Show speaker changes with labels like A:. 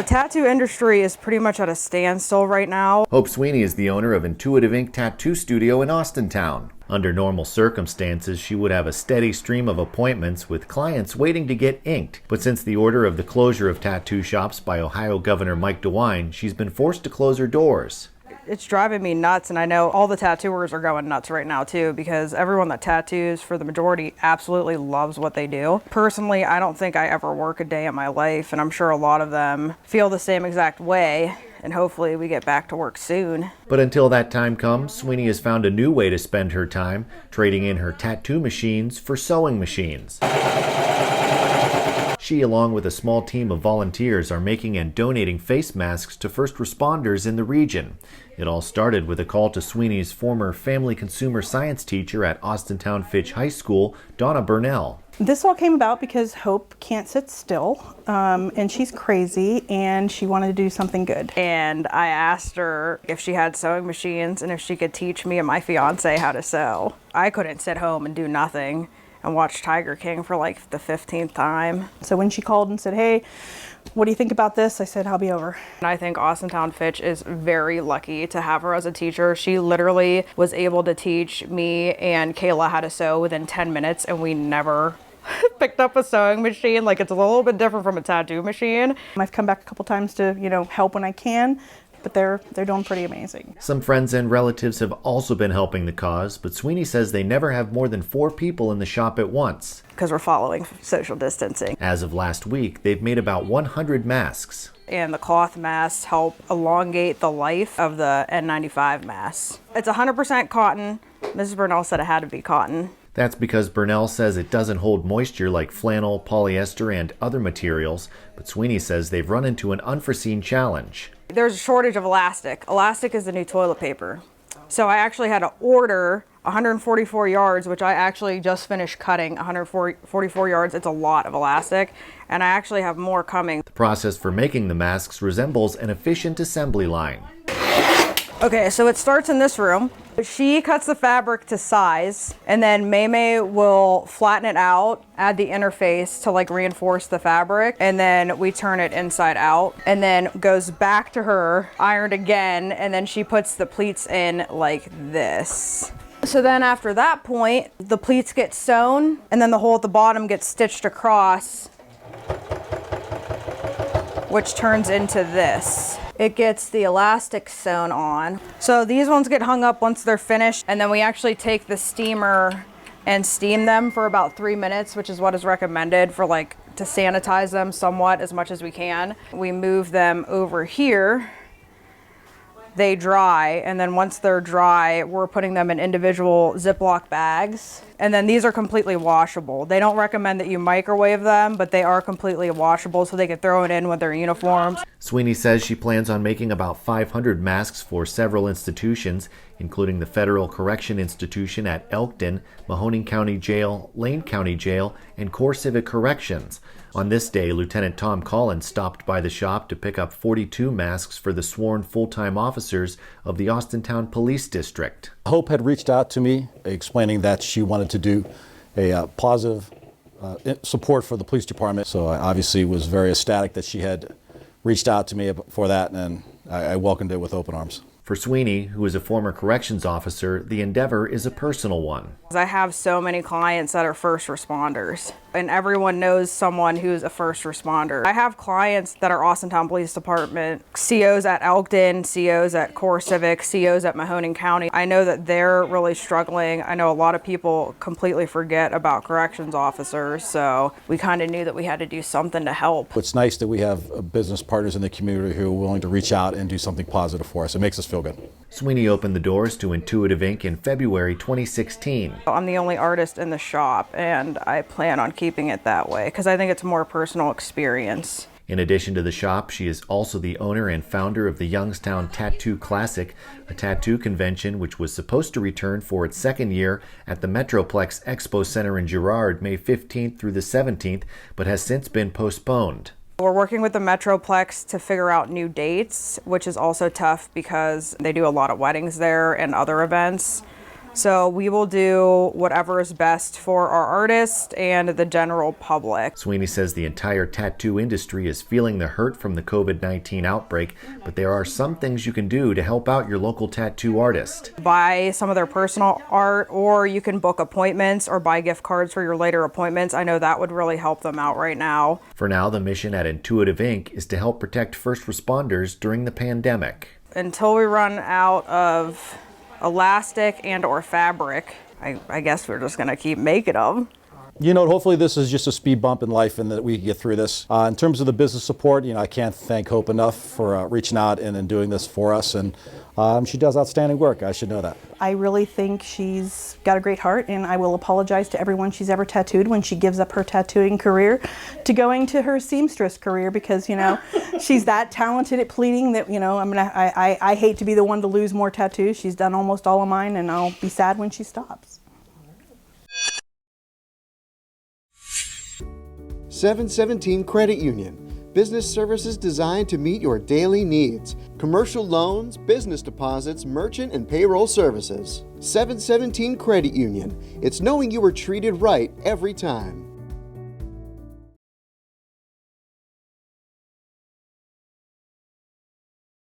A: tattoo industry is pretty much at a standstill right now.
B: Hope Sweeney is the owner of Intuitive Ink Tattoo Studio in Austintown. Under normal circumstances, she would have a steady stream of appointments with clients waiting to get inked. But since the order of the closure of tattoo shops by Ohio Governor Mike DeWine, she's been forced to close her doors.
A: It's driving me nuts, and I know all the tattooers are going nuts right now too, because everyone that tattoos, for the majority, absolutely loves what they do. Personally, I don't think I ever work a day in my life, and I'm sure a lot of them feel the same exact way, and hopefully we get back to work soon.
B: But until that time comes, Sweeney has found a new way to spend her time, trading in her tattoo machines for sewing machines. She, along with a small team of volunteers, are making and donating face masks to first responders in the region. It all started with a call to Sweeney's former family consumer science teacher at Austintown Fitch High School, Donna Burnell.
C: This all came about because Hope can't sit still, and she's crazy, and she wanted to do something good.
A: And I asked her if she had sewing machines and if she could teach me and my fiance how to sew. I couldn't sit home and do nothing and watch Tiger King for like the 15th time.
C: So when she called and said, hey, what do you think about this? I said, I'll be over.
A: And I think Austintown Fitch is very lucky to have her as a teacher. She literally was able to teach me and Kayla how to sew within 10 minutes, and we never picked up a sewing machine. Like, it's a little bit different from a tattoo machine.
C: I've come back a couple times to, help when I can, but they're doing pretty amazing.
B: Some friends and relatives have also been helping the cause, but Sweeney says they never have more than 4 people in the shop at once.
A: Because we're following social distancing.
B: As of last week, they've made about 100 masks.
A: And the cloth masks help elongate the life of the N95 masks. It's 100% cotton. Mrs. Burnell said it had to be cotton.
B: That's because Burnell says it doesn't hold moisture like flannel, polyester, and other materials, but Sweeney says they've run into an unforeseen challenge.
A: There's a shortage of elastic. Elastic is the new toilet paper. So I actually had to order 144 yards, which I actually just finished cutting 144 yards. It's a lot of elastic, and I actually have more coming.
B: The process for making the masks resembles an efficient assembly line.
A: Okay, so it starts in this room. She cuts the fabric to size, and then May will flatten it out, add the interface to like reinforce the fabric, and then we turn it inside out, and then goes back to her, ironed again, and then she puts the pleats in like this. So then after that point, the pleats get sewn, and then the hole at the bottom gets stitched across, which turns into this. It gets the elastic sewn on. So these ones get hung up once they're finished, and then we actually take the steamer and steam them for about 3 minutes, which is what is recommended for to sanitize them somewhat as much as we can. We move them over here. They dry, and then once they're dry, we're putting them in individual Ziploc bags. And then these are completely washable. They don't recommend that you microwave them, but they are completely washable, so they can throw it in with their uniforms.
B: Sweeney says she plans on making about 500 masks for several institutions, including the Federal Correction Institution at Elkton, Mahoning County Jail, Lane County Jail, and Core Civic Corrections. On this day, Lieutenant Tom Collins stopped by the shop to pick up 42 masks for the sworn full-time officers of the Austintown Police District.
D: Hope had reached out to me explaining that she wanted to do a positive support for the police department. So I obviously was very ecstatic that she had reached out to me for that, and I welcomed it with open arms.
B: For Sweeney, who is a former corrections officer, the endeavor is a personal one.
A: I have so many clients that are first responders, and everyone knows someone who's a first responder. I have clients that are Austintown Police Department, COs at Elkton, COs at Core Civic, COs at Mahoning County. I know that they're really struggling. I know a lot of people completely forget about corrections officers, so we kind of knew that we had to do something to help.
D: It's nice that we have business partners in the community who are willing to reach out and do something positive for us. It makes us feel good.
B: Sweeney opened the doors to Intuitive Ink in February 2016.
A: I'm the only artist in the shop, and I plan on keeping it that way because I think it's a more personal experience.
B: In addition to the shop, she is also the owner and founder of the Youngstown Tattoo Classic, a tattoo convention which was supposed to return for its second year at the Metroplex Expo Center in Girard, May 15th through the 17th, but has since been postponed.
A: We're working with the Metroplex to figure out new dates, which is also tough because they do a lot of weddings there and other events. So we will do whatever is best for our artist and the general public.
B: Sweeney says the entire tattoo industry is feeling the hurt from the COVID-19 outbreak, but there are some things you can do to help out your local tattoo artist.
A: Buy some of their personal art, or you can book appointments or buy gift cards for your later appointments. I know that would really help them out right now.
B: For now, the mission at Intuitive Inc. is to help protect first responders during the pandemic.
A: Until we run out of elastic and or fabric, I guess we're just gonna keep making them.
D: You know, hopefully this is just a speed bump in life and that we can get through this. In terms of the business support, you know, I can't thank Hope enough for reaching out and doing this for us. And she does outstanding work. I should know that.
C: I really think she's got a great heart, and I will apologize to everyone she's ever tattooed when she gives up her tattooing career to going to her seamstress career, because, you know, she's that talented at pleating that, you know, I hate to be the one to lose more tattoos. She's done almost all of mine, and I'll be sad when she stops.
E: 717 Credit Union. Business services designed to meet your daily needs. Commercial loans, business deposits, merchant and payroll services. 717 Credit Union. It's knowing you were treated right every time.